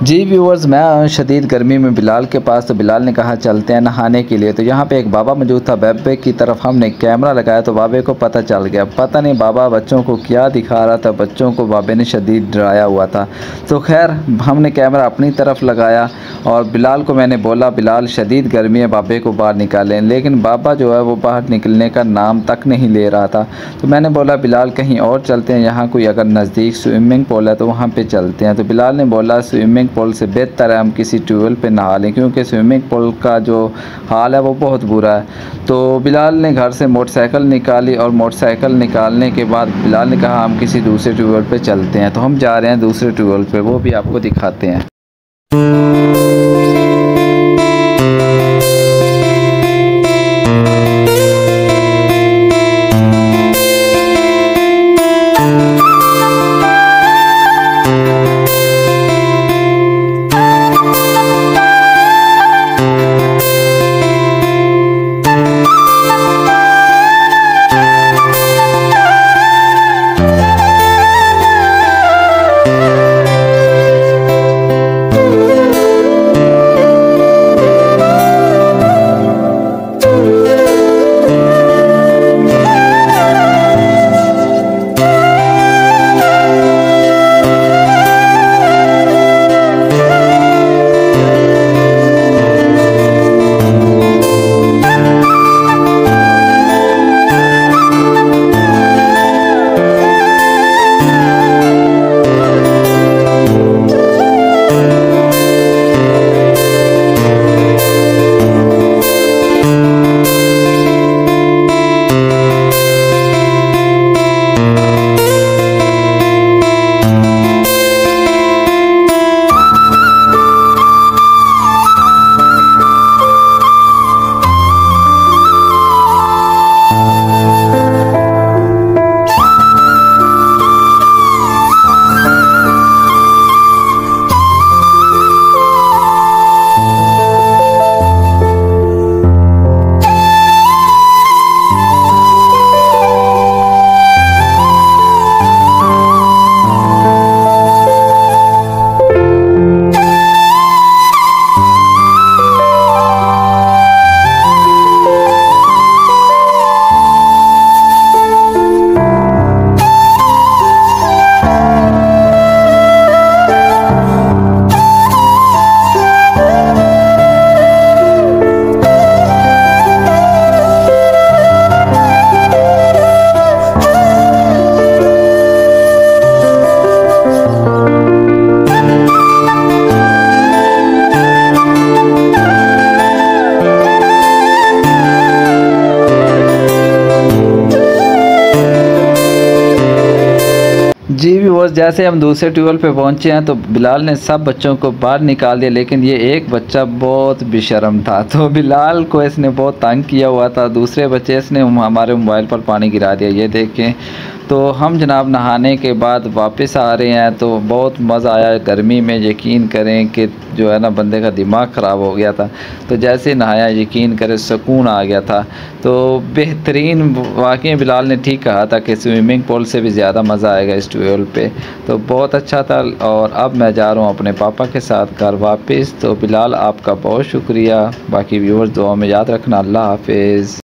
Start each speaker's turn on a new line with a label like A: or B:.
A: जी viewers, मैं आया हूँ शदीद गर्मी में बिलाल के पास। तो बिलाल ने कहा चलते हैं नहाने के लिए। तो यहाँ पे एक बाबा मौजूद था। बाबे की तरफ हमने कैमरा लगाया तो बाबे को पता चल गया। पता नहीं बाबा बच्चों को क्या दिखा रहा था। बच्चों को बाबे ने शदीद डराया हुआ था। तो खैर हमने कैमरा अपनी तरफ लगाया और बिलाल को मैंने बोला, बिलाल शदीद गर्मी है, बाबे को बाहर निकालें। लेकिन बाबा जो है वो बाहर निकलने का नाम तक नहीं ले रहा था। तो मैंने बोला बिलाल कहीं और चलते हैं, यहाँ कोई अगर नज़दीक स्विमिंग पूल है तो वहाँ पे चलते हैं। तो बिलाल ने बोला स्विमिंग पूल से बेहतर है हम किसी ट्यूबवेल पे नहा लें, क्योंकि स्विमिंग पूल का जो हाल है वो बहुत बुरा है। तो बिलाल ने घर से मोटरसाइकिल निकाली और मोटरसाइकिल निकालने के बाद बिलाल ने कहा हम किसी दूसरे ट्यूबवेल पे चलते हैं। तो हम जा रहे हैं दूसरे ट्यूबवेल पे, वो भी आपको दिखाते हैं। जी व्यूअर्स, जैसे हम दूसरे ट्यूबवेल पे पहुंचे हैं तो बिलाल ने सब बच्चों को बाहर निकाल दिया, लेकिन ये एक बच्चा बहुत बेशर्म था। तो बिलाल को इसने बहुत तंग किया हुआ था। दूसरे बच्चे इसने हमारे मोबाइल पर पानी गिरा दिया, ये देखें। तो हम जनाब नहाने के बाद वापस आ रहे हैं तो बहुत मज़ा आया। गर्मी में यकीन करें कि जो है ना बंदे का दिमाग ख़राब हो गया था। तो जैसे नहाया यकीन करें सुकून आ गया था। तो बेहतरीन, वाकई बिलाल ने ठीक कहा था कि स्विमिंग पूल से भी ज़्यादा मज़ा आएगा इस ट्यूबवेल पे। तो बहुत अच्छा था। और अब मैं जा रहा हूँ अपने पापा के साथ घर वापस। तो बिलाल आपका बहुत शुक्रिया। बाकी व्यूअर्स दुआ में याद रखना। अल्लाह हाफिज़।